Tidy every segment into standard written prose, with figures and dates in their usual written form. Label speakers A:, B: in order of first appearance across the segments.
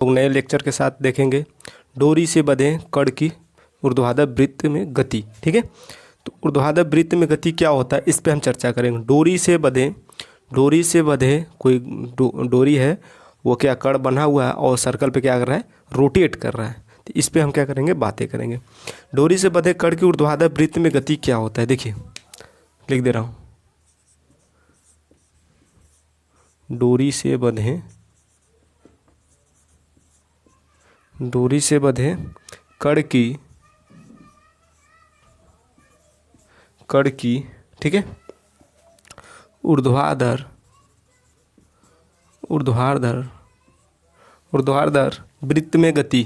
A: लोग नए लेक्चर के साथ देखेंगे। डोरी से बंधे कण की ऊर्ध्वाधर वृत्त में गति। ठीक है, तो ऊर्ध्वाधर वृत्त में गति क्या होता है, इस पे हम चर्चा करेंगे। डोरी से बंधे कोई डोरी है, वो क्या कण बना हुआ है और सर्कल पे क्या कर रहा है, रोटेट कर रहा है। तो इस पे हम क्या करेंगे, बातें करेंगे। डोरी से बंधे कण की ऊर्ध्वाधर वृत्त में गति क्या होता है, देखिए लिख दे रहा हूँ। डोरी से बंधे कण की ठीक है, ऊर्ध्वाधर वृत्त में गति,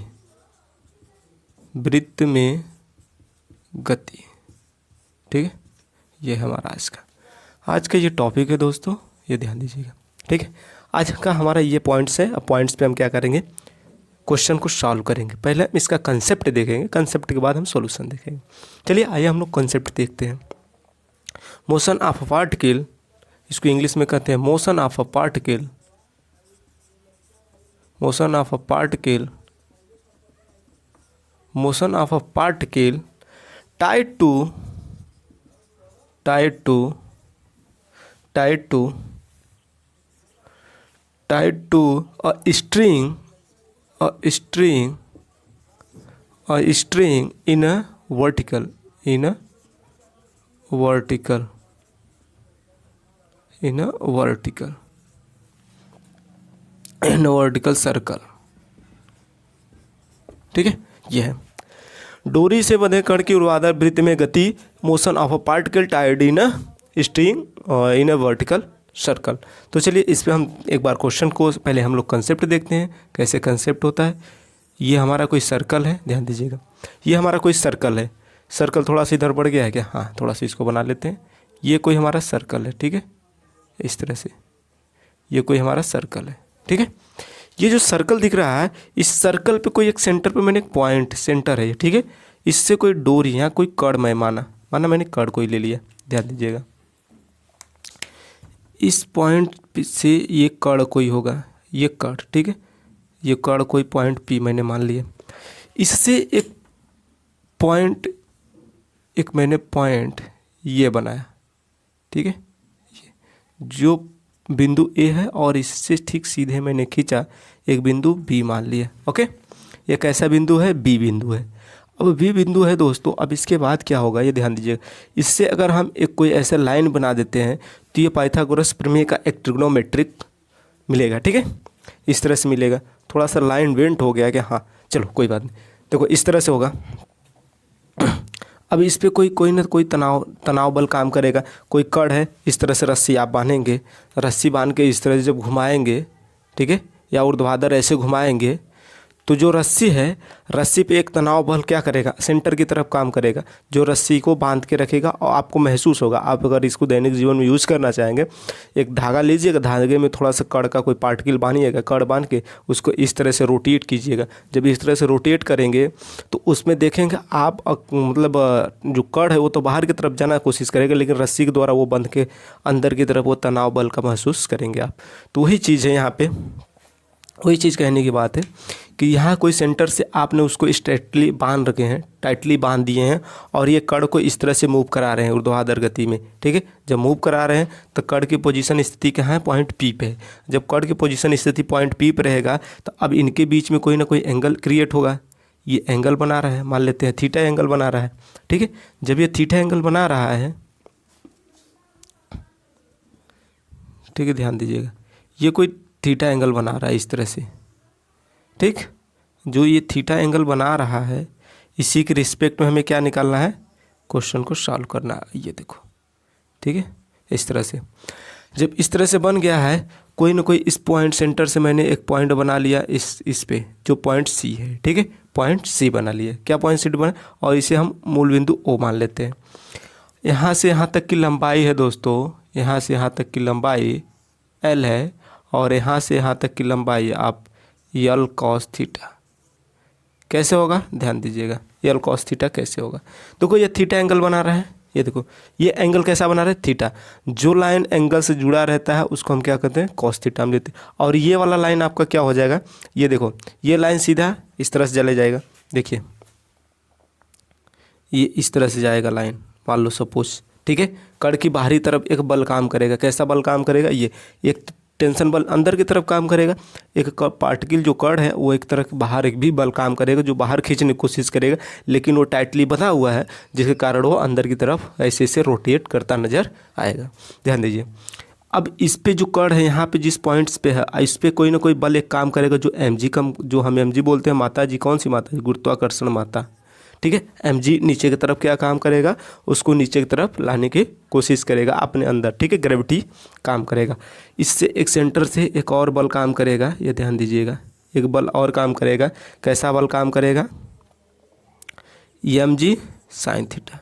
A: ठीक है। ये हमारा आज का ये टॉपिक है दोस्तों, ये ध्यान दीजिएगा। ठीक है, आज का हमारा ये पॉइंट्स है। अब पॉइंट्स पे हम क्या करेंगे, क्वेश्चन को सॉल्व करेंगे। पहले हम इसका कंसेप्ट देखेंगे, कंसेप्ट के बाद हम सॉल्यूशन देखेंगे। चलिए आइए हम लोग कंसेप्ट देखते हैं। मोशन ऑफ अ पार्टिकल, इसको इंग्लिश में कहते हैं motion of a particle tied to a string in a vertical circle. ठीक है, यह है डोरी से बंधे कण की ऊर्ध्वाधर वृत्त में गति, motion of a particle tied in a string in a vertical circle. तो चलिए इस पे हम एक बार क्वेश्चन को पहले हम लोग कंसेप्ट देखते हैं, कैसे कंसेप्ट होता है। ये हमारा कोई सर्कल है, ध्यान दीजिएगा, ये हमारा कोई सर्कल है। सर्कल थोड़ा सा इधर बढ़ गया है क्या, हाँ थोड़ा सा इसको बना लेते हैं। ये कोई हमारा सर्कल है, ठीक है, इस तरह से ये कोई हमारा सर्कल है। ठीक है, ये जो सर्कल दिख रहा है, इस सर्कल पे कोई एक सेंटर पे मैंने एक पॉइंट सेंटर है, ठीक है, इससे कोई डोरी यहाँ कोई कण मैं माना मैंने कण कोई ले लिया। ध्यान दीजिएगा, इस पॉइंट से ये कण कोई होगा, ये कण, ठीक है, ये कण कोई पॉइंट पी मैंने मान लिया। इससे मैंने पॉइंट ये बनाया, ठीक है, जो बिंदु ए है और इससे ठीक सीधे मैंने खींचा एक बिंदु बी मान लिया। ओके, ये कैसा बिंदु है, बी बिंदु है। अब बी बिंदु है दोस्तों, अब इसके बाद क्या होगा ये ध्यान दीजिएगा। इससे अगर हम एक कोई ऐसा लाइन बना देते हैं तो ये पाइथागोरस प्रमेय का एक ट्रिग्नोमेट्रिक मिलेगा। ठीक है, इस तरह से मिलेगा। थोड़ा सा लाइन वेंट हो गया क्या, हाँ चलो कोई बात नहीं, देखो इस तरह से होगा। अब इस पे कोई ना कोई तनाव बल काम करेगा। कोई कण है, इस तरह से रस्सी आप बांधेंगे, रस्सी बांध के इस तरह से जब घुमाएंगे, ठीक है, या ऊर्ध्वाधर ऐसे घुमाएंगे, तो जो रस्सी है, रस्सी पे एक तनाव बल क्या करेगा, सेंटर की तरफ काम करेगा, जो रस्सी को बांध के रखेगा। और आपको महसूस होगा, आप अगर इसको दैनिक जीवन में यूज़ करना चाहेंगे, एक धागा लीजिएगा, धागे में थोड़ा सा कण का कोई पार्टिकल बांधिएगा, कण बांध के उसको इस तरह से रोटेट कीजिएगा। जब इस तरह से रोटेट करेंगे तो उसमें देखेंगे आप मतलब जो कण है वो तो बाहर की तरफ जाना कोशिश करेगा, लेकिन रस्सी के द्वारा वो बंध के अंदर की तरफ वो तनाव बल का महसूस करेंगे आप। तो वही चीज़ है यहाँ पे, वही चीज़ कहने की बात है कि यहाँ कोई सेंटर से आपने उसको स्ट्रेटली बांध रखे हैं, टाइटली बांध दिए हैं, और ये कण को इस तरह से मूव करा रहे हैं ऊर्ध्वाधर गति में। ठीक है, जब मूव करा रहे हैं तो कण की पोजीशन स्थिति कहाँ है, पॉइंट पी पे है। जब कण की पोजीशन स्थिति पॉइंट पी पे रहेगा तो अब इनके बीच में कोई ना कोई एंगल क्रिएट होगा। ये एंगल बना रहा है, मान लेते हैं थीटा एंगल बना रहा है। ठीक है, जब ये थीटा एंगल बना रहा है, ठीक है, ध्यान दीजिएगा, ये कोई थीटा एंगल बना रहा है इस तरह से। ठीक, जो ये थीटा एंगल बना रहा है, इसी के रिस्पेक्ट में हमें क्या निकालना है, क्वेश्चन को सॉल्व करना है। ये देखो, ठीक है, इस तरह से जब इस तरह से बन गया है, कोई ना कोई इस पॉइंट सेंटर से मैंने एक पॉइंट बना लिया इस पे, जो पॉइंट सी है। ठीक है, पॉइंट सी बना लिया, क्या पॉइंट सी बना, और इसे हम मूल बिंदु ओ मान लेते हैं। यहाँ से यहाँ तक की लंबाई है दोस्तों, यहाँ से यहाँ तक की लंबाई एल है, और यहाँ से यहाँ तक की लंबाई आप यल कॉस थीटा। कैसे होगा, ध्यान दीजिएगा, यल कॉस थीटा कैसे होगा। देखो ये थीटा एंगल बना रहा है, ये देखो ये एंगल कैसा बना रहा है, थीटा। जो लाइन एंगल से जुड़ा रहता है उसको हम क्या कहते हैं, कॉस थीटा हम लेते हैं। और ये वाला लाइन आपका क्या हो जाएगा, ये देखो ये लाइन सीधा इस तरह से चले जाएगा, देखिए ये इस तरह से जाएगा लाइन, मान लो सपोज, ठीक है। कड़ की बाहरी तरफ एक बल काम करेगा, कैसा बल काम करेगा, ये एक टेंशन बल अंदर की तरफ काम करेगा। एक पार्टिकल जो कड़ है वो एक तरफ बाहर एक भी बल काम करेगा जो बाहर खींचने की कोशिश करेगा, लेकिन वो टाइटली बंधा हुआ है जिसके कारण वो अंदर की तरफ ऐसे ऐसे रोटेट करता नजर आएगा। ध्यान दीजिए। अब इस पे जो कड़ है यहाँ पे जिस पॉइंट्स पे है, इस पे कोई ना कोई बल एक काम करेगा जो mg कम, जो हम mg बोलते हैं, माता जी, कौन सी माता जी, गुरुत्वाकर्षण माता, ठीक है। mg नीचे की तरफ क्या काम करेगा, उसको नीचे की तरफ लाने की कोशिश करेगा अपने अंदर, ठीक है। ग्रेविटी काम करेगा। इससे एक सेंटर से एक और बल काम करेगा, ये ध्यान दीजिएगा, एक बल और काम करेगा। कैसा बल काम करेगा, mg साइन थीटा,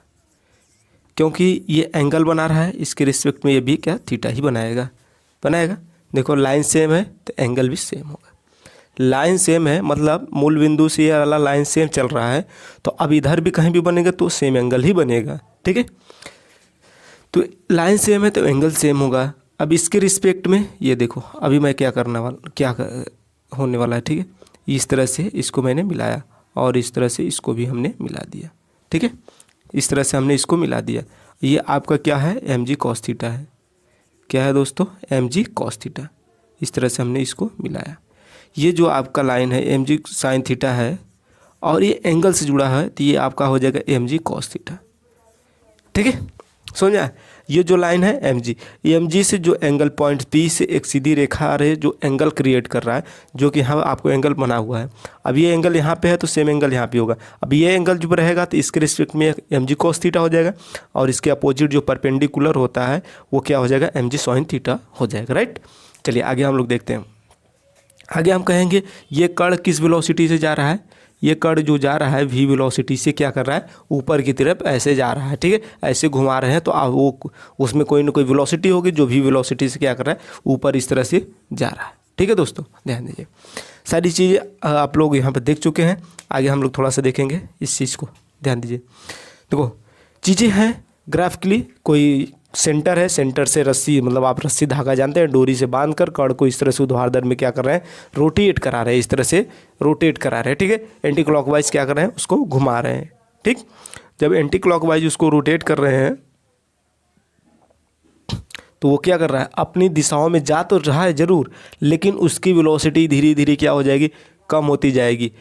A: क्योंकि ये एंगल बना रहा है इसके रिस्पेक्ट में ये भी क्या थीटा ही बनाएगा। देखो लाइन सेम है तो एंगल भी सेम होगा। लाइन सेम है मतलब मूल बिंदु से ये वाला लाइन सेम चल रहा है, तो अब इधर भी कहीं भी बनेगा तो सेम एंगल ही बनेगा, ठीक है। तो लाइन सेम है तो एंगल सेम होगा। अब इसके रिस्पेक्ट में ये देखो अभी मैं क्या होने वाला है, ठीक है। इस तरह से इसको मैंने मिलाया और इस तरह से इसको भी हमने मिला दिया, ठीक है। इस तरह से हमने इसको मिला दिया। ये आपका क्या है, mg cos थीटा है। क्या है दोस्तों, mg cos थीटा। इस तरह से हमने इसको मिलाया। ये जो आपका लाइन है mg sin थीटा है और ये एंगल से जुड़ा है तो ये आपका हो जाएगा mg cos थीटा, ठीक है। समझा। ये जो लाइन है mg से जो एंगल पॉइंट P से एक सीधी रेखा आ रही है जो एंगल क्रिएट कर रहा है, जो कि यहाँ आपको एंगल बना हुआ है। अब ये एंगल यहाँ पे है तो सेम एंगल यहाँ पे होगा। अब ये एंगल जो रहेगा तो इसके रिस्पेक्ट में mg cos थीटा हो जाएगा और इसके अपोजिट जो परपेंडिकुलर होता है वो क्या हो जाएगा, mg sin थीटा हो जाएगा, राइट। चलिए आगे हम लोग देखते हैं। आगे हम कहेंगे ये कण किस वेलोसिटी से जा रहा है, ये कण जो जा रहा है v वेलोसिटी से क्या कर रहा है, ऊपर की तरफ ऐसे जा रहा है, ठीक है। ऐसे घुमा रहे हैं तो वो उसमें कोई ना कोई वेलोसिटी होगी जो v वेलोसिटी से क्या कर रहा है, ऊपर इस तरह से जा रहा है, ठीक है दोस्तों। ध्यान दीजिए, सारी चीज़ें आप लोग यहाँ पर देख चुके हैं। आगे हम लोग थोड़ा सा देखेंगे इस चीज़ को। ध्यान दीजिए, देखो चीज़ें हैं ग्राफिकली। कोई सेंटर है, सेंटर से रस्सी, मतलब आप रस्सी धागा जानते हैं, डोरी से बांधकर कण को इस तरह से ऊर्ध्वाधर में क्या कर रहे हैं, रोटेट करा रहे हैं, इस तरह से रोटेट करा रहे हैं, ठीक है। एंटी क्लॉकवाइज क्या कर रहे हैं, उसको घुमा रहे हैं, ठीक। जब एंटी क्लॉकवाइज उसको रोटेट कर रहे हैं तो वो क्या कर रहा है, अपनी दिशाओं में जा तो रहा है जरूर, लेकिन उसकी वेलोसिटी धीरे धीरे क्या हो जाएगी, कम होती जाएगी।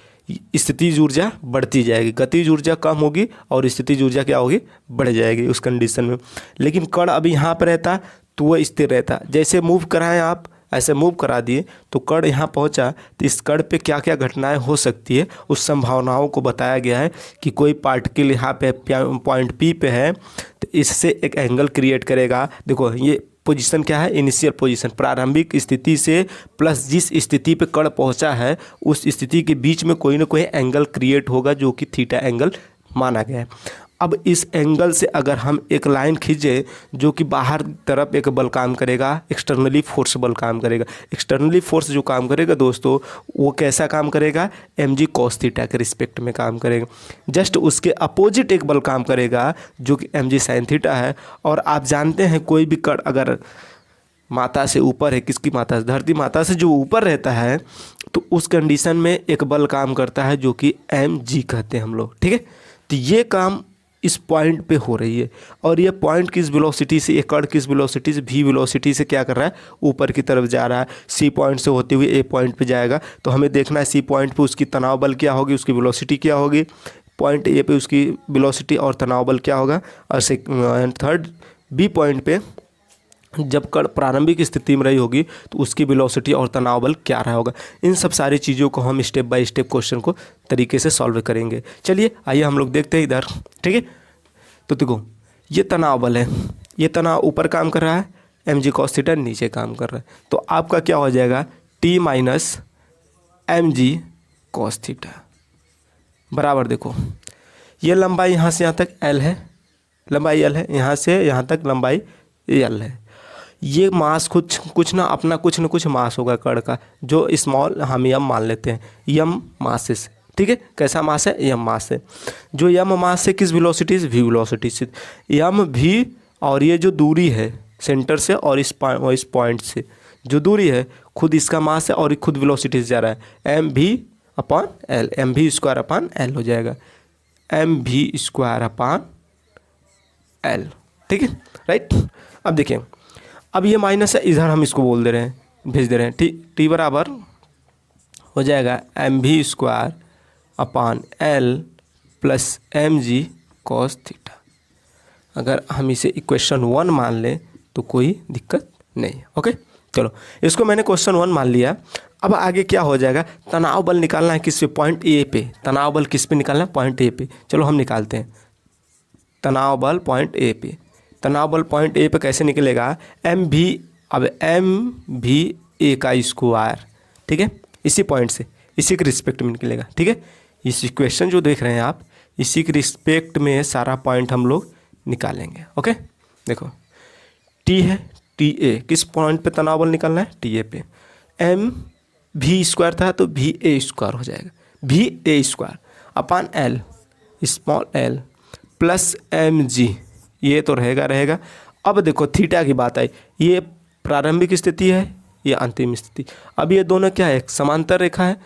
A: स्थितिज ऊर्जा बढ़ती जाएगी, गतिज ऊर्जा कम होगी और स्थितिज ऊर्जा क्या होगी, बढ़ जाएगी उस कंडीशन में। लेकिन कण अभी यहाँ पर रहता तो वह स्थिर रहता। जैसे मूव कराएं आप, ऐसे मूव करा दिए तो कण यहाँ पहुँचा तो इस कण पे क्या क्या घटनाएं हो सकती है उस संभावनाओं को बताया गया है कि कोई पार्टिकल यहाँ पे पॉइंट P पे है तो इससे एक एंगल क्रिएट करेगा। देखो ये पोजीशन क्या है, इनिशियल पोजीशन, प्रारंभिक स्थिति से प्लस जिस स्थिति पे कण पहुंचा है उस स्थिति के बीच में कोई ना कोई एंगल क्रिएट होगा जो कि थीटा एंगल माना गया है। अब इस एंगल से अगर हम एक लाइन खींचे जो कि बाहर तरफ एक बल काम करेगा, एक्सटर्नली फोर्स बल काम करेगा। एक्सटर्नली फोर्स जो काम करेगा दोस्तों वो कैसा काम करेगा, mg cos थीटा के रिस्पेक्ट में काम करेगा। जस्ट उसके अपोजिट एक बल काम करेगा जो कि mg sin थीटा है। और आप जानते हैं कोई भी कण अगर माता से ऊपर है, किसकी माता से, धरती माता से जो ऊपर रहता है तो उस कंडीशन में एक बल काम करता है जो कि mg कहते हैं हम लोग, ठीक है। तो ये काम इस पॉइंट पे हो रही है और ये पॉइंट किस वेलोसिटी से, ये कण किस वेलोसिटी से, v वेलोसिटी से क्या कर रहा है, ऊपर की तरफ जा रहा है। c पॉइंट से होते हुए a पॉइंट पे जाएगा तो हमें देखना है c पॉइंट पे उसकी तनाव बल क्या होगी, उसकी वेलोसिटी क्या होगी, पॉइंट a पे उसकी वेलोसिटी और तनाव बल क्या होगा। और थर्ड b पॉइंट पे जब कण प्रारंभिक स्थिति में रही होगी तो उसकी वेलोसिटी और तनाव बल क्या रहा होगा। इन सब सारी चीज़ों को हम स्टेप बाय स्टेप क्वेश्चन को तरीके से सॉल्व करेंगे। चलिए आइए हम लोग देखते हैं इधर, ठीक है। तो देखो ये तनाव बल है, ये तनाव ऊपर काम कर रहा है, mg cos थीटा नीचे काम कर रहा है, तो आपका क्या हो जाएगा, t minus mg cos theta बराबर। देखो ये लंबाई यहाँ से यहाँ तक l है, लंबाई l है, यहाँ से यहाँ तक लंबाई l है। ये मास कुछ ना कुछ मास होगा कण का, जो स्मॉल हम m मान लेते हैं, m मासेस ठीक है। कैसा मास है, यम मास है। जो यम मास है किस वेलोसिटी से, वी वेलोसिटी से। यम भी और ये जो दूरी है सेंटर से और इस पॉइंट से जो दूरी है खुद इसका मास है और खुद वेलोसिटी से जा रहा है। एम भी अपॉन एल, एम भी स्क्वायर अपॉन एल हो जाएगा, एम भी स्क्वायर अपॉन एल, ठीक है, राइट। अब देखिए, अब ये माइनस है, इधर हम इसको बोल दे रहे हैं, भेज दे रहे हैं। टी बराबर हो जाएगा एम भी square upon L plus M G cos theta. अगर हम इसे इक्वेशन 1 मान लें तो कोई दिक्कत नहीं है। ओके, चलो इसको मैंने क्वेश्चन 1 मान लिया। अब आगे क्या हो जाएगा, तनाव बल निकालना है किस पे, पॉइंट ए पे। तनाव बल किस पे निकालना है, पॉइंट ए पे। चलो हम निकालते हैं तनाव बल पॉइंट ए पे। तनाव बल पॉइंट ए पे कैसे निकलेगा, एम भी, अब एम भी ए का स्क्वायर, ठीक है, इसी पॉइंट से, इसी के रिस्पेक्ट में निकलेगा, ठीक है। इस इक्वेशन जो देख रहे हैं आप, इसी के रिस्पेक्ट में सारा पॉइंट हम लोग निकालेंगे। ओके, देखो टी है, टी ए किस पॉइंट पे तनाव बल निकालना है, टी ए पे। एम भी स्क्वायर था तो भी ए स्क्वायर हो जाएगा, भी A square upon L small L plus M G, ये तो रहेगा। अब देखो थीटा की बात आई, ये प्रारंभिक स्थिति है, ये अंतिम स्थिति। अब ये दोनों क्या है, समांतर रेखा है,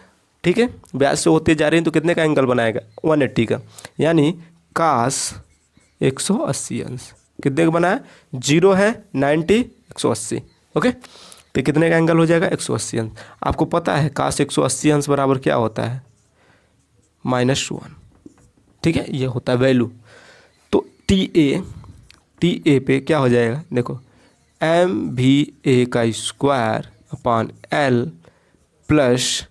A: ठीक है, व्यास से होते जा रही हैं तो कितने का एंगल बनाएगा, 180 का, यानी कास 180 अंश। कितने का बनाया, 0 है, 90, 180। ओके, तो कितने का एंगल हो जाएगा, 180 अंश। आपको पता है कास 180 अंश बराबर क्या होता है, -1, ठीक है, ये होता है वैल्यू। तो टी ए पे क्या हो जाएगा, देखो एम भी ए का square upon L plus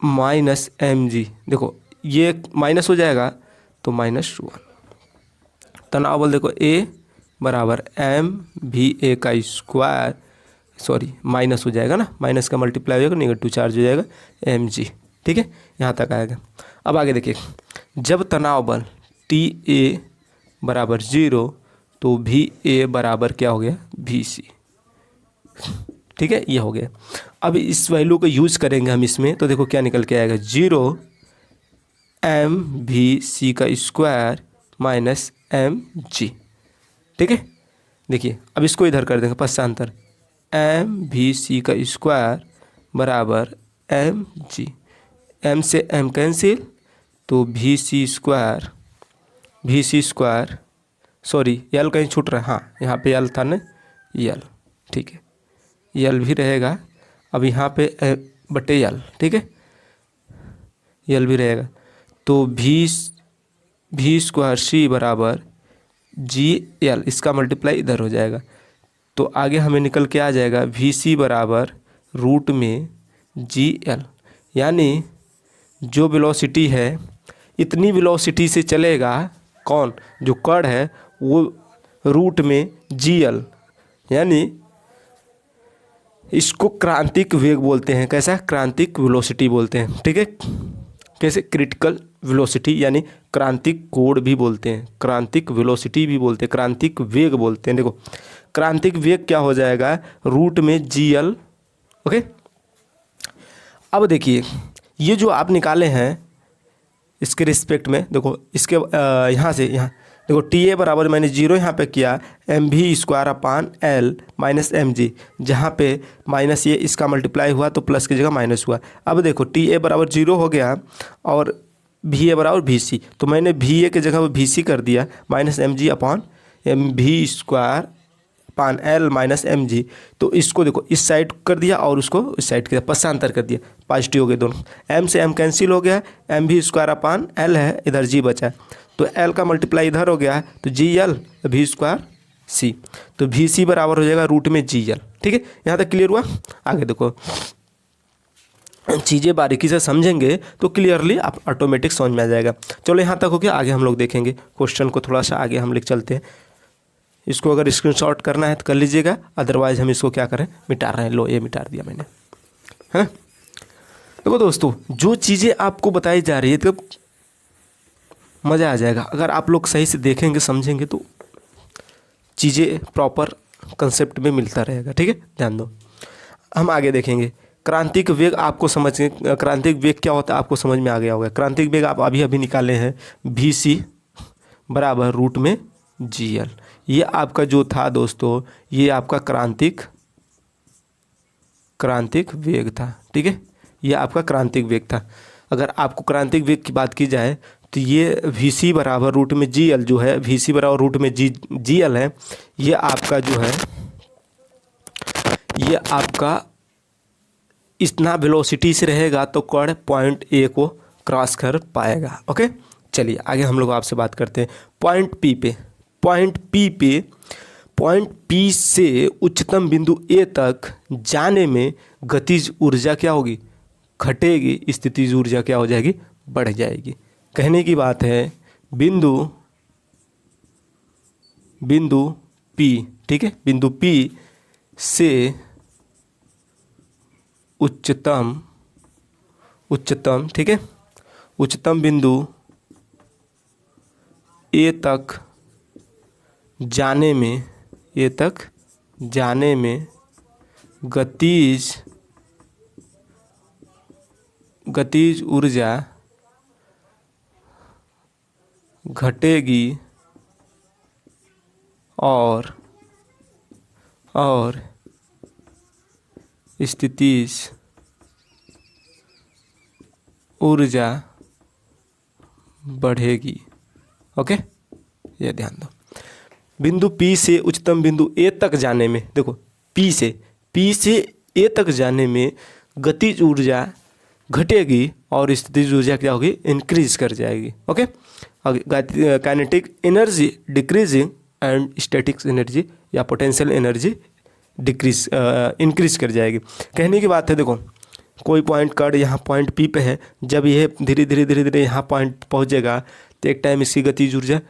A: minus M G, देखो ये माइनस हो जाएगा तो -1। तनाव बल देखो ए बराबर एम भी ए का स्क्वायर, सॉरी माइनस हो जाएगा ना, माइनस का मल्टीप्लाई हो जाएगा, नेगेटिव चार्ज हो जाएगा एम जी, ठीक है, यहाँ तक आएगा। अब आगे देखिए, जब तनाव बल टी ए बराबर 0 तो भी ए बराबर क्या हो गया, भी सी, ठीक है, ये हो गया। अब इस वैल्यू को यूज करेंगे हम इसमें, तो देखो क्या निकल के आएगा, 0 एम भी सी का स्क्वायर माइनस एम जी, ठीक है। देखिए अब इसको इधर कर देंगे पश्चांतर, एम भी सी का स्क्वायर बराबर एम जी, एम से एम कैंसिल तो भी सी स्क्वायर, सॉरी यल कहीं छूट रहा है, हाँ यहाँ पे यल था ना, यल, ठीक है, यल भी रहेगा। अब यहाँ पे बटे यल, ठीक है, यल भी रहेगा, तो भी स्क्वायर सी बराबर जी एल, इसका मल्टीप्लाई इधर हो जाएगा, तो आगे हमें निकल के आ जाएगा वी सी बराबर रूट में जी एल, यानी जो वेलोसिटी है इतनी वेलोसिटी से चलेगा, कौन, जो कण है वो रूट में जी एल, यानी इसको क्रांतिक वेग बोलते हैं। कैसा, क्रांतिक वेलोसिटी बोलते हैं, ठीक है। कैसे, क्रिटिकल वेलोसिटी यानी क्रांतिक कोण भी बोलते हैं, क्रांतिक वेलोसिटी भी बोलते हैं, क्रांतिक वेग बोलते हैं। देखो क्रांतिक वेग क्या हो जाएगा, रूट में जी एल। ओके, अब देखिए ये जो आप निकाले हैं इसके रिस्पेक्ट में, देखो इसके यहाँ से यहाँ देखो टी ए बराबर मैंने 0 यहाँ पे किया, एम भी square upon L minus M G, जहाँ पे माइनस ये इसका मल्टीप्लाई हुआ तो प्लस की जगह माइनस हुआ। अब देखो टी ए बराबर 0 हो गया और भी ए बराबर भी सी, तो मैंने भी ए की जगह भी सी कर दिया, minus M G upon M भी square upon L minus M G. तो इसको देखो इस साइड कर दिया और उसको इस साइड किया, पश्चांतर कर दिया, पॉजिटिव हो गए दोनों, एम से एम कैंसिल हो गया, एम भी स्क्वायर अपान एल है, इधर जी बचा, तो एल का मल्टीप्लाई इधर हो गया तो जी एल भी स्क्वायर सी, तो भी सी बराबर हो जाएगा रूट में जी एल, ठीक है। यहाँ तक क्लियर हुआ। आगे देखो चीज़ें बारीकी से समझेंगे तो क्लियरली आप ऑटोमेटिक समझ में आ जाएगा। चलो यहाँ तक हो गया, आगे हम लोग देखेंगे क्वेश्चन को, थोड़ा सा आगे हम लिख चलते हैं। इसको अगर स्क्रीनशॉट करना है तो कर लीजिएगा, अदरवाइज हम इसको क्या करें, मिटा रहे हैं। लो ये मिटा दिया मैंने, है। देखो दोस्तों, जो चीज़ें आपको बताई जा रही है तो मज़ा आ जाएगा, अगर आप लोग सही से देखेंगे समझेंगे तो चीज़ें प्रॉपर कंसेप्ट में मिलता रहेगा, ठीक है। ध्यान दो, हम आगे देखेंगे क्रांतिक वेग आपको क्रांतिक वेग क्या होता है आपको समझ में आ गया होगा। क्रांतिक वेग आप अभी अभी निकाले हैं, वी सी बराबर रूट में जी एल। ये आपका जो था दोस्तों, ये आपका क्रांतिक वेग था। ठीक है, ये आपका क्रांतिक वेग था। अगर आपको क्रांतिक वेग की बात की जाए तो ये वी सी बराबर रूट में जी एल जो है, वी सी बराबर रूट में जी एल है, ये आपका जो है, ये आपका इतना वेलोसिटी से रहेगा तो कण पॉइंट ए को क्रॉस कर पाएगा। ओके, चलिए आगे हम लोग आपसे बात करते हैं पॉइंट पी से उच्चतम बिंदु ए तक जाने में गतिज ऊर्जा क्या होगी, घटेगी, स्थितिज ऊर्जा क्या हो जाएगी, बढ़ जाएगी। कहने की बात है बिंदु पी, ठीक है, बिंदु पी से उच्चतम, ठीक है, उच्चतम बिंदु ए तक जाने में गतिज ऊर्जा घटेगी और स्थितिज ऊर्जा बढ़ेगी। ओके, ये ध्यान दो। बिंदु पी से उच्चतम बिंदु ए तक जाने में, देखो पी से ए तक जाने में गतिज ऊर्जा घटेगी और स्थितिज ऊर्जा क्या होगी, इंक्रीज कर जाएगी। Okay, kinetic energy decreasing and static energy या पोटेंशियल एनर्जी इंक्रीज कर जाएगी। कहने की बात है, देखो कोई पॉइंट कण यहाँ पॉइंट पी पे है, जब यह धीरे धीरे यहाँ पॉइंट पहुँचेगा तो एक टाइम इसकी गतिज ऊर्जा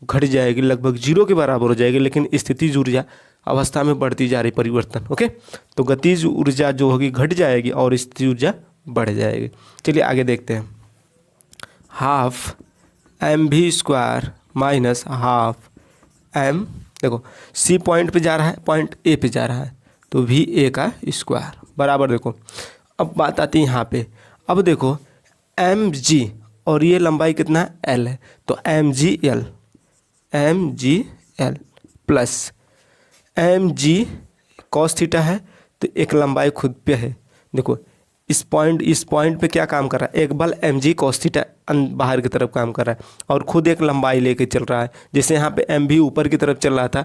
A: घट जाएगी, लगभग जीरो के बराबर हो जाएगी, लेकिन स्थितिज ऊर्जा अवस्था में बढ़ती जा रही परिवर्तन। ओके, तो गतिज ऊर्जा जो होगी घट जाएगी और स्थितिज ऊर्जा बढ़ जाएगी। चलिए आगे देखते हैं। Half M V square minus half M, देखो सी पॉइंट पे जा रहा है, पॉइंट ए पे जा रहा है, तो वी ए का स्क्वायर बराबर, देखो अब बात आती है यहाँ पे। अब देखो एम जी और ये लंबाई कितना है, एल है, तो M G L plus M G cos theta है, तो एक लंबाई खुद पे है। देखो इस पॉइंट पे क्या काम कर रहा है, एक बल एम जी कॉस थीटा बाहर की तरफ काम कर रहा है और खुद एक लंबाई लेके चल रहा है। जैसे यहाँ पे एम भी ऊपर की तरफ चल रहा था,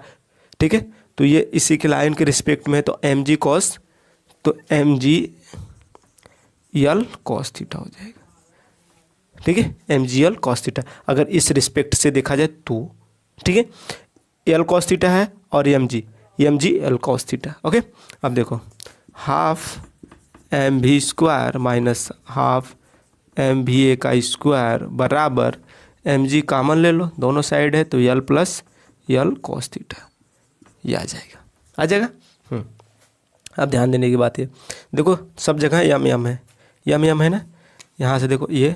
A: ठीक है, तो ये इसी के लाइन के रिस्पेक्ट में है, तो एम जी कॉस, तो M G L cos theta हो जाएगा। ठीक है, M G L cos theta अगर इस रिस्पेक्ट से देखा जाए तो, ठीक है, एल कॉस थीटा है और M G L cos theta. Okay, अब देखो half M V square minus half M V A का स्क्वायर बराबर एम जी कॉमन ले लो, दोनों साइड है, तो L plus L cos theta, ये आ जाएगा। अब ध्यान देने की बात है, देखो सब जगह यम है, यम है ना, यहाँ से देखो ये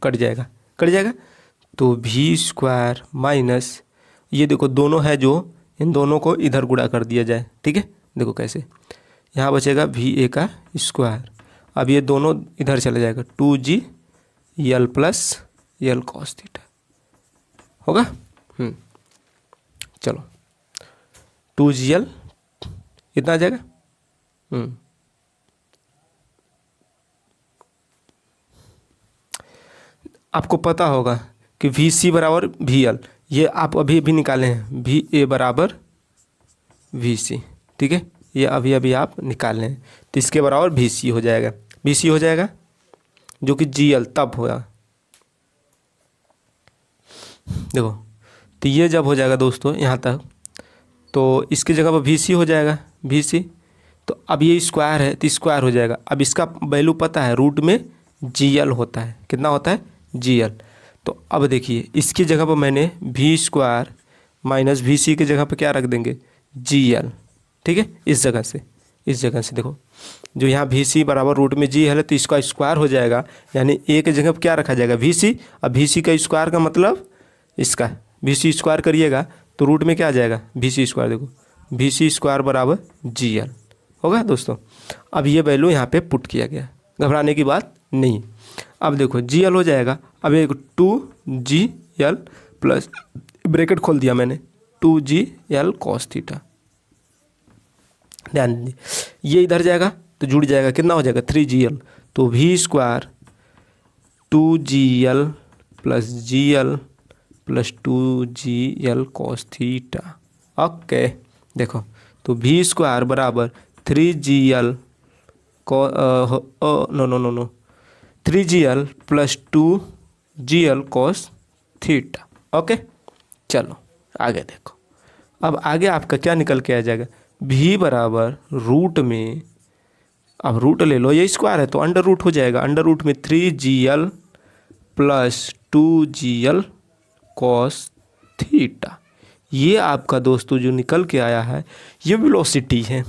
A: कट जाएगा, तो वी स्क्वायर माइनस ये देखो दोनों है, जो इन दोनों को इधर गुणा कर दिया जाए। ठीक है, देखो कैसे, यहाँ बचेगा वी ए का स्क्वायर, अब ये दोनों इधर चला जाएगा, 2g L plus L cos theta होगा। चलो 2g एल इतना आ जाएगा। आपको पता होगा कि वी सी बराबर वी एल, ये आप अभी निकाले हैं, वी ए बराबर वी सी, ठीक है, ये अभी आप निकाल लें, तो इसके बराबर वी सी हो जाएगा, जो कि जी एल तब होगा। देखो तो ये जब हो जाएगा दोस्तों यहाँ तक, तो इसकी जगह पर वी सी हो जाएगा, वी सी, तो अब ये स्क्वायर है तो स्क्वायर हो जाएगा। अब इसका वैल्यू पता है, रूट में जी एल होता है, कितना होता है, जी एल। तो अब देखिए इसकी जगह पर मैंने वी स्क्वायर माइनस वी सी की जगह पर क्या रख देंगे, जी एल। ठीक है, इस जगह से देखो, जो यहाँ वी सी बराबर रूट में जी एल है, तो इसका स्क्वायर हो जाएगा, यानी ए की जगह पर क्या रखा जाएगा, वी सी। अब वी सी का स्क्वायर का मतलब इसका वी सी स्क्वायर करिएगा तो रूट में क्या आ जाएगा, वी सी स्क्वायर। देखो वी सी स्क्वायर बराबर जी एल, होगा दोस्तों। अब ये वैल्यू यहाँ पे पुट किया गया, घबराने की बात नहीं। अब देखो जी एल हो जाएगा, अब एक 2GL प्लस ब्रैकेट खोल दिया मैंने 2GL कॉस थीटा। ध्यान दीजिए ये इधर जाएगा तो जुड़ जाएगा, कितना हो जाएगा 3GL, तो V square 2GL plus GL plus 2GL cos theta. Okay देखो तो V स्क्वायर बराबर 3GL no 3GL plus 2GL cos theta. Okay चलो आगे देखो। अब आगे आपका क्या निकल के आ जाएगा, V बराबर रूट में, अब रूट ले लो, ये स्क्वायर है तो अंडर रूट हो जाएगा, अंडर रूट में 3GL plus 2GL cos theta. ये आपका दोस्तों जो निकल के आया है ये वेलोसिटी है,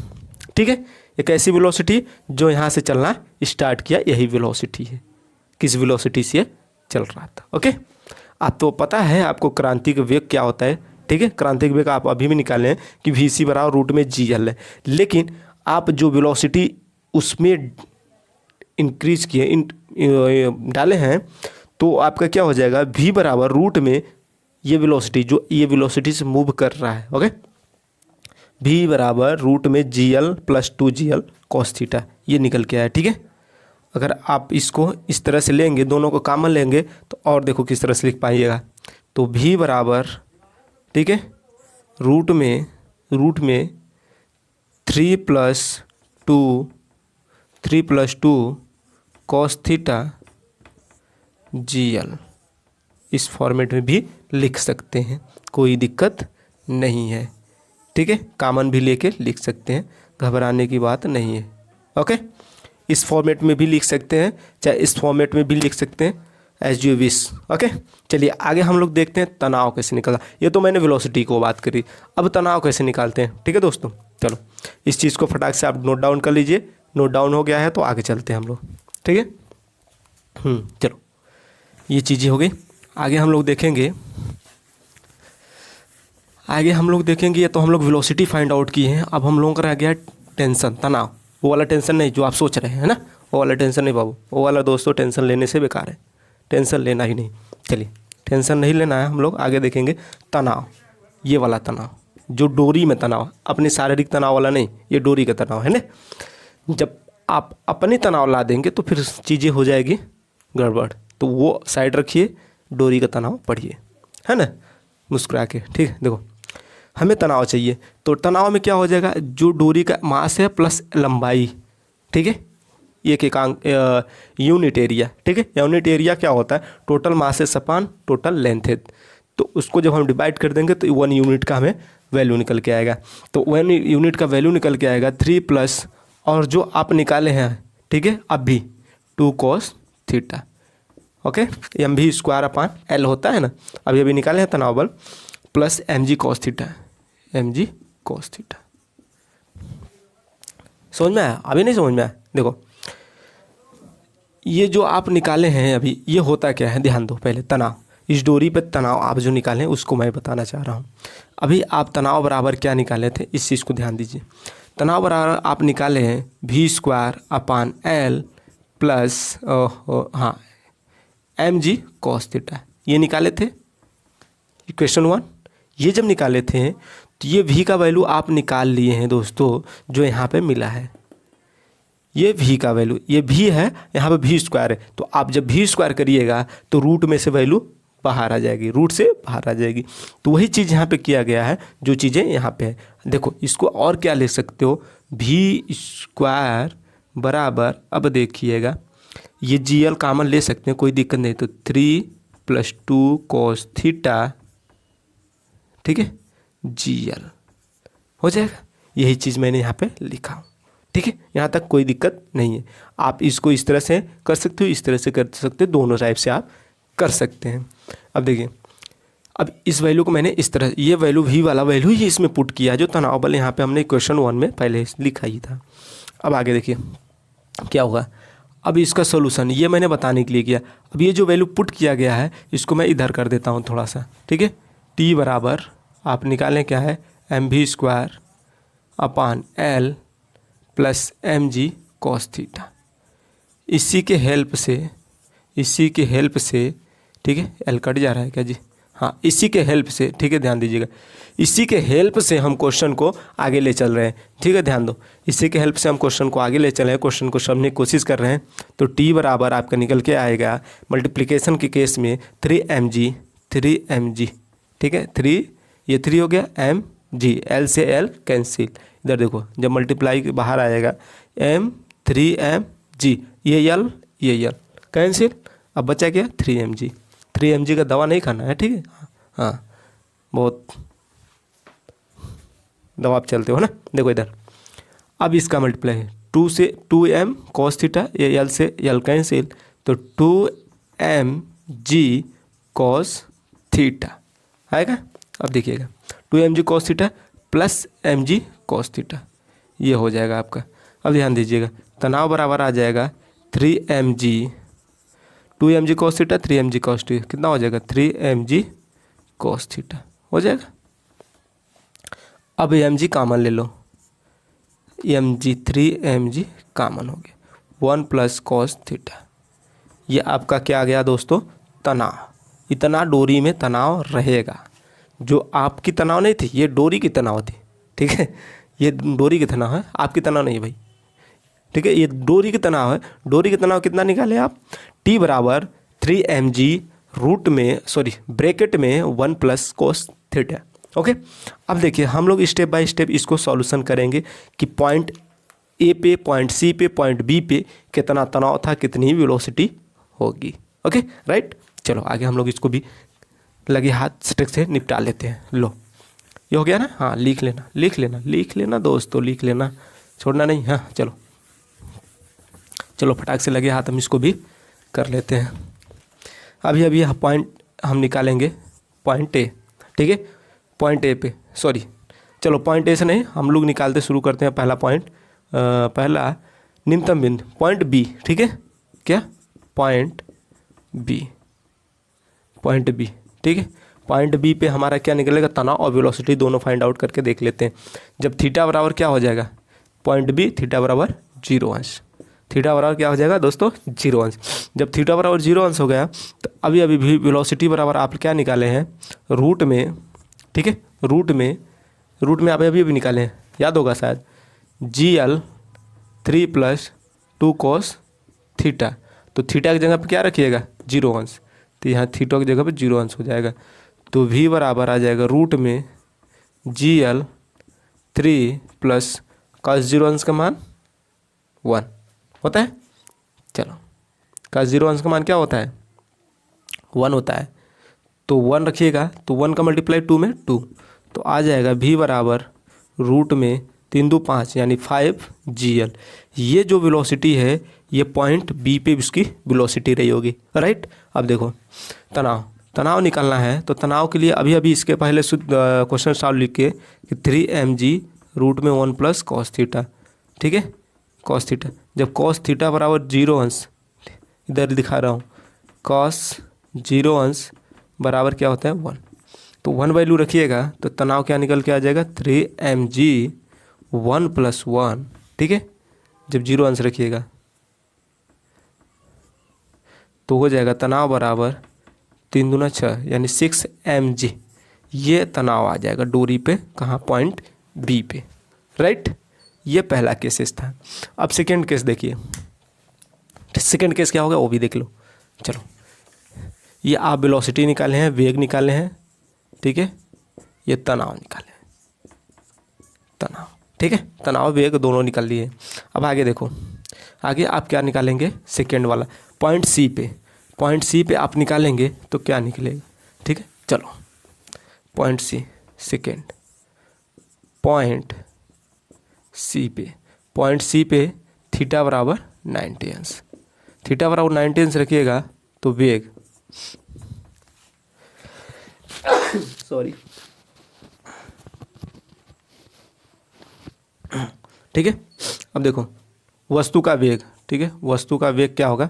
A: ठीक है। एक ऐसी वेलोसिटी जो यहाँ से चलना स्टार्ट किया, यही वेलोसिटी है। किस वेलोसिटी से चल रहा था। ओके आप तो पता है आपको क्रांतिक वेग क्या होता है, ठीक है। क्रांतिक वेग आप अभी भी निकालें कि VC बराबर रूट में GL है, लेकिन आप जो वेलोसिटी उसमें इंक्रीज किए डाले हैं तो आपका क्या हो जाएगा, V बराबर रूट में ये वेलोसिटी जो ये वेलोसिटी से मूव कर रहा है। ओके V बराबर रूट में GL plus 2GL cos theta, ये निकल के आया, ठीक है। अगर आप इसको इस तरह से लेंगे, दोनों को कॉमन लेंगे तो और देखो किस तरह से लिख पाइएगा, तो V बराबर, ठीक है, रूट में 3 प्लस 2 कॉस थीटा GL, इस फॉर्मेट में भी लिख सकते हैं, कोई दिक्कत नहीं है, ठीक है। कॉमन भी लेके लिख सकते हैं, घबराने की बात नहीं है। ओके इस फॉर्मेट में भी लिख सकते हैं, चाहे इस फॉर्मेट में भी लिख सकते हैं, एज यू विश। ओके चलिए आगे हम लोग देखते हैं तनाव कैसे निकला। ये तो मैंने वेलोसिटी को बात करी, अब तनाव कैसे निकालते हैं, ठीक है दोस्तों। चलो इस चीज़ को फटाक से आप नोट डाउन कर लीजिए, नोट डाउन हो गया है तो आगे चलते हैं हम लोग, ठीक है। चलो ये चीज़ें हो गई। आगे हम लोग देखेंगे, ये तो हम लोग वेलोसिटी फाइंड आउट किए हैं। अब हम लोगों का रह गया टेंशन, तनाव। वो वाला टेंशन नहीं जो आप सोच रहे हैं ना, वो वाला टेंशन नहीं बाबू, वो वाला दोस्तों टेंशन लेने से बेकार है, टेंशन लेना ही नहीं। चलिए टेंशन नहीं लेना है, हम लोग आगे देखेंगे तनाव। ये वाला तनाव जो डोरी में तनाव, अपने शारीरिक तनाव वाला नहीं, ये डोरी का तनाव है ना। जब आप अपने तनाव ला देंगे तो फिर चीज़ें हो जाएगी गड़बड़, तो वो साइड रखिए, डोरी का तनाव पढ़िए, है ना, मुस्कुरा के, ठीक है। देखो हमें तनाव चाहिए, तो तनाव में क्या हो जाएगा, जो डोरी का मास है प्लस लंबाई, ठीक है, एक एकांक यूनिट एरिया, ठीक है। यूनिट एरिया क्या होता है, टोटल मास सपान टोटल लेंथ है, तो उसको जब हम डिवाइड कर देंगे तो 1 यूनिट का हमें वैल्यू निकल के आएगा। तो 1 यूनिट का वैल्यू निकल के आएगा 3 प्लस, और जो आप निकाले हैं, ठीक है, अब भी 2 cos theta. Okay MV square upon L होता है ना, अभी निकाले हैं तनाव बल, plus mg cos theta, mg cos theta. समझ में आया, अभी नहीं समझ में आया। देखो ये जो आप निकाले हैं अभी, ये होता क्या है, ध्यान दो पहले तनाव, इस डोरी पे तनाव आप जो निकालें उसको मैं बताना चाह रहा हूँ। अभी आप तनाव बराबर क्या निकाले थे, इस चीज़ को ध्यान दीजिए। तनाव बराबर आप निकाले हैं V square upon L plus हाँ mg कॉस थीटा, ये निकाले थे इक्वेशन 1। ये जब निकाले थे तो ये V का वैल्यू आप निकाल लिए हैं दोस्तों, जो यहाँ पे मिला है, ये V का वैल्यू, ये V है, यहाँ पे V स्क्वायर है, तो आप जब V स्क्वायर करिएगा तो रूट में से वैल्यू बाहर आ जाएगी, रूट से बाहर आ जाएगी। तो वही चीज़ यहाँ पे किया गया है, जो चीज़ें यहाँ पे है। देखो इसको और क्या लिख सकते हो, V स्क्वायर बराबर, अब देखिएगा ये GL कॉमन ले सकते हैं, कोई दिक्कत नहीं, तो 3 प्लस 2 कॉस थीटा, ठीक है, GL हो जाएगा। यही चीज़ मैंने यहाँ पे लिखा हूँ, ठीक है, यहाँ तक कोई दिक्कत नहीं है। आप इसको इस तरह से कर सकते हो, इस तरह से कर सकते हो, दोनों टाइप से आप कर सकते हैं। अब देखिए, अब इस वैल्यू को मैंने इस तरह, ये वैल्यू V वाला वैल्यू ही इसमें पुट किया, जो तनाव बल यहाँ पे हमने क्वेश्चन 1 में पहले लिखा ही था। अब आगे देखिए क्या होगा, अब इसका सोल्यूशन ये मैंने बताने के लिए किया। अब ये जो वैल्यू पुट किया गया है इसको मैं इधर कर देता हूँ थोड़ा सा, ठीक है। T बराबर आप निकालें क्या है, MV square upon L plus M G cos theta. इसी के हेल्प से ठीक है, एल कट जा रहा है क्या जी, हाँ इसी के हेल्प से, ठीक है ध्यान दीजिएगा, इसी के हेल्प से हम क्वेश्चन को आगे ले चल रहे हैं, ठीक है ध्यान दो, इसी के हेल्प से हम क्वेश्चन को आगे ले चल रहे हैं, क्वेश्चन को समझने की कोशिश कर रहे हैं। तो टी बराबर आपका निकल के आएगा मल्टीप्लिकेशन के केस में 3mg, ठीक है, 3 ये 3 हो गया, एम जी, एल से एल कैंसिल, इधर देखो जब मल्टीप्लाई के बाहर आएगा एम 3mg, ये एल कैंसिल, अब बचा क्या 3mg का दवा नहीं खाना है, ठीक है, हाँ बहुत दवा आप चलते हो ना। देखो इधर अब इसका मल्टीप्लाई है 2 से 2m cos थीटा, ये एल से एल कैंसिल, तो 2mg cos थीटा आएगा। अब देखिएगा 2mg cos theta plus mg cos theta, ये हो जाएगा आपका। अब ध्यान दीजिएगा तनाव बराबर आ जाएगा 3mg, 2mg cos theta 3mg cos theta, कितना हो जाएगा 3mg cos थीटा हो जाएगा। अब mg कॉमन ले लो, mg 3mg कॉमन हो गया, 1 प्लस cos थीटा, ये आपका क्या आ गया दोस्तों तनाव। इतना डोरी में तनाव रहेगा, जो आपकी तनाव नहीं थी, ये डोरी की तनाव थी, ठीक है, ये डोरी की तनाव है, आपकी तनाव नहीं है भाई, ठीक है, ये डोरी की तनाव है। डोरी की तनाव कितना निकाले आप, टी बराबर 3mg रूट में ब्रैकेट में 1 प्लस कोस थीटा। ओके, अब देखिए हम लोग स्टेप बाय स्टेप इसको सॉल्यूशन करेंगे कि पॉइंट ए पे, पॉइंट सी पे, पॉइंट बी पे कितना तनाव था, कितनी वेलोसिटी होगी। ओके राइट, चलो आगे हम लोग इसको भी लगे हाथ स्ट्रिक से निपटा लेते हैं। लो ये हो गया ना, हाँ लिख लेना दोस्तों, लिख लेना, छोड़ना नहीं। हाँ चलो फटाक से लगे हाथ हम इसको भी कर लेते हैं। अभी यह पॉइंट हम निकालेंगे पॉइंट ए, ठीक है, पॉइंट ए पे चलो पॉइंट ए से नहीं, हम लोग निकालते शुरू करते हैं पहला पॉइंट, पहला निम्नतम बिंदु पॉइंट बी, ठीक है, क्या पॉइंट बी, ठीक है, पॉइंट बी पे हमारा क्या निकलेगा तनाव और वेलोसिटी दोनों फाइंड आउट करके देख लेते हैं। जब थीटा बराबर क्या हो जाएगा, पॉइंट बी थीटा बराबर 0 अंश, थीटा बराबर क्या हो जाएगा दोस्तों 0 अंश। जब थीटा बराबर 0 अंश हो गया तो अभी भी वेलोसिटी बराबर आप क्या निकाले हैं रूट में, ठीक है, रूट में आप अभी निकाले हैं, याद होगा शायद, GL 3 प्लस 2 cos थीटा, तो थीटा की जगह पे क्या रखिएगा 0 अंश, तो यहाँ थीटा की जगह पे 0 अंश हो जाएगा, तो V बराबर आ जाएगा रूट में GL 3 प्लस cos 0 अंश का मान 1 होता है। चलो cos 0 अंश का मान क्या होता है 1 होता है, तो 1 रखिएगा, तो 1 का मल्टीप्लाई 2 में 2, तो आ जाएगा V बराबर रूट में 3 2 5 यानी 5GL। ये जो वेलोसिटी है ये पॉइंट बी पे उसकी वेलोसिटी रही होगी, राइट। अब देखो तनाव निकालना है, तो तनाव के लिए अभी इसके पहले क्वेश्चन सॉल्व लिख के कि 3mg रूट में 1 प्लस cos थीटा, ठीक है, cos थीटा, जब cos थीटा बराबर 0 अंश, इधर दिखा रहा हूँ cos 0 अंश बराबर क्या होता है 1, तो 1 वैल्यू रखिएगा तो तनाव क्या निकल के आ जाएगा 3mg 1 प्लस 1, ठीक है, जब 0 अंश रखिएगा तो हो जाएगा तनाव बराबर 3 दूना 6 यानी 6mg, ये तनाव आ जाएगा डोरी पे, कहाँ पॉइंट बी पे, राइट। ये पहला केसेस था। अब सेकेंड केस देखिए, सेकेंड केस क्या होगा वो भी देख लो। चलो ये आप वेलोसिटी निकाले हैं, वेग निकाले हैं, ठीक है, ये तनाव निकाले हैं, तनाव, ठीक है, तनाव वेग दोनों निकाल लिए। अब आगे देखो, आगे आप क्या निकालेंगे सेकेंड वाला पॉइंट सी पे आप निकालेंगे तो क्या निकलेगा, ठीक है। चलो point C second, point C पे थीटा बराबर 90 अंश, थीटा बराबर 90 अंश रखिएगा तो वेग ठीक है। अब देखो वस्तु का वेग, ठीक है, वस्तु का वेग क्या होगा,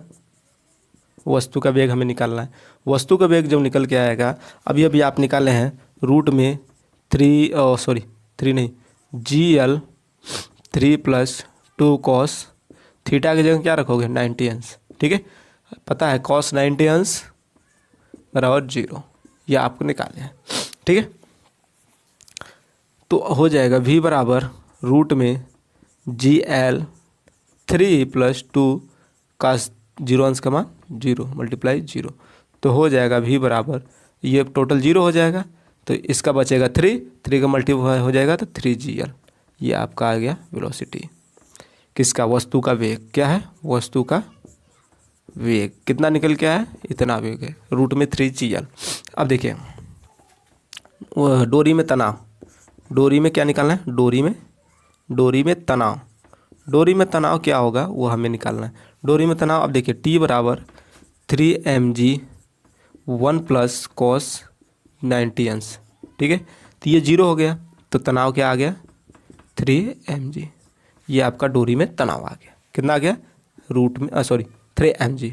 A: वस्तु का वेग हमें निकालना है। वस्तु का वेग जब निकल के आएगा, अभी आप निकाले हैं रूट में 3 नहीं GL 3 प्लस 2 कॉस थीटा की जगह क्या रखोगे 90 अंश, ठीक है। पता है कॉस 90 अंश बराबर 0, ये आपको निकाले हैं, ठीक है। तो हो जाएगा v बराबर रूट में GL 3 + 2 कास 0 अंश का मान 0 × 0, तो हो जाएगा v बराबर, ये टोटल 0 हो जाएगा तो इसका बचेगा 3 का मल्टीप्लाई हो जाएगा तो 3GL। ये आपका आ गया वेलोसिटी किसका, वस्तु का वेग। क्या है, वस्तु का वेग कितना निकल के आया, इतना वेग है, रूट में 3GL। अब देखिए डोरी में तनाव, डोरी में क्या निकालना है, डोरी में तनाव, डोरी में तनाव क्या होगा वो हमें निकालना है। डोरी में तनाव अब देखिए T बराबर 3mg 1 + cos 90 अंश, ठीक है। तो ये 0 हो गया तो तनाव क्या आ गया 3mg। ये आपका डोरी में तनाव आ गया, कितना आ गया रूट में 3mg,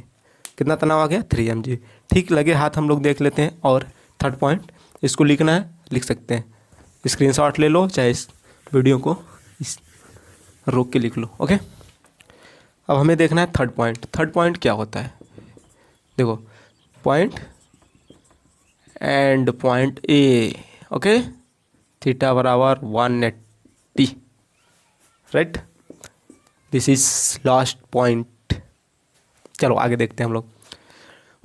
A: कितना तनाव आ गया 3mg। ठीक लगे हाथ हम लोग देख लेते हैं। और थर्ड पॉइंट इसको लिखना है, लिख सकते हैं, स्क्रीनशॉट ले लो चाहे इस वीडियो को इस रोक के लिख लो, ओके। अब हमें देखना है थर्ड पॉइंट। थर्ड पॉइंट क्या होता है, देखो point and point A, okay, theta बराबर 180, right, this is last point. चलो आगे देखते हैं हम लोग।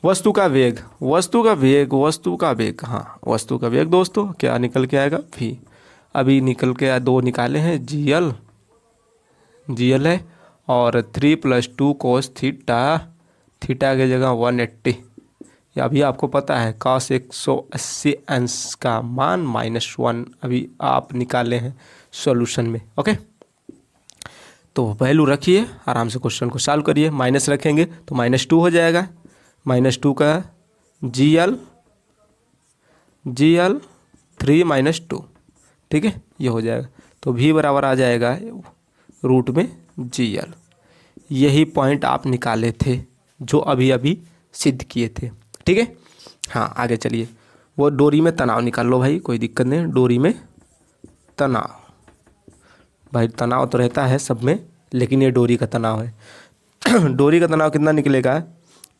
A: वस्तु का वेग, वस्तु का वेग, वस्तु का वेग, हाँ वस्तु का वेग दोस्तों क्या निकल के आएगा v। अभी निकल के 2 निकाले हैं GL है, और 3 + 2 cos थीटा की जगह 180। या अभी आपको पता है cos 180 अंश का मान -1 अभी आप निकाले हैं सॉल्यूशन में, ओके। तो वैल्यू रखिए, आराम से क्वेश्चन को सॉल्व करिए। माइनस रखेंगे तो -2 हो जाएगा, -2 का GL 3 - 2, ठीक है, ये हो जाएगा। तो v बराबर आ जाएगा रूट में GL। यही पॉइंट आप निकाले थे जो अभी सिद्ध किए थे, ठीक है। हाँ आगे चलिए, वो डोरी में तनाव निकाल लो भाई, कोई दिक्कत नहीं। डोरी में तनाव, भाई तनाव तो रहता है सब में, लेकिन ये डोरी का तनाव है। डोरी का तनाव कितना निकलेगा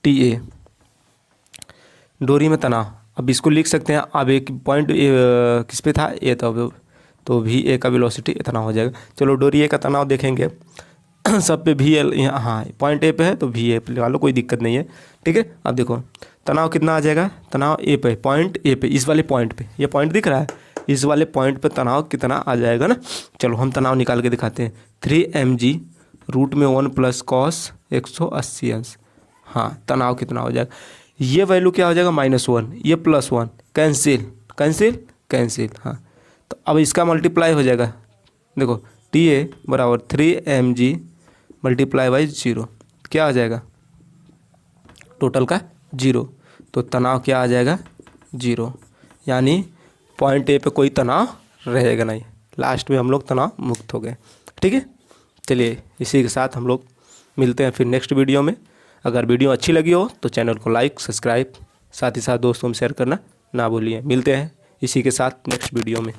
A: TA, डोरी में तनाव। अब इसको लिख सकते हैं, अब एक पॉइंट किस पे था ए, तो भी ए का वेलोसिटी इतना हो जाएगा। चलो डोरी ए का तनाव देखेंगे, सब पे भी यहाँ, हाँ पॉइंट ए पे है तो भी ए पे लगा लो, कोई दिक्कत नहीं है, ठीक है। अब देखो तनाव कितना आ जाएगा, तनाव ए पे, पॉइंट ए पे, इस वाले पॉइंट पे, ये पॉइंट दिख रहा है, इस वाले पॉइंट पे तनाव कितना आ जाएगा ना। चलो हम तनाव निकाल के दिखाते हैं। 3mg रूट में 1 + cos 180 अंश, हाँ तनाव कितना हो जाएगा, ये वैल्यू क्या हो जाएगा -1, ये +1, कैंसिल, हाँ। तो अब इसका मल्टीप्लाई हो जाएगा, देखो TA बराबर 3mg × 0, क्या आ जाएगा टोटल का 0, तो तनाव क्या आ जाएगा 0, यानी पॉइंट ए पे कोई तनाव रहेगा नहीं। लास्ट में हम लोग तनाव मुक्त हो गए, ठीक है। चलिए इसी के साथ हम लोग मिलते हैं फिर नेक्स्ट वीडियो में। अगर वीडियो अच्छी लगी हो तो चैनल को लाइक, सब्सक्राइब, साथ ही साथ दोस्तों में शेयर करना ना भूलिए। मिलते हैं इसी के साथ नेक्स्ट वीडियो में।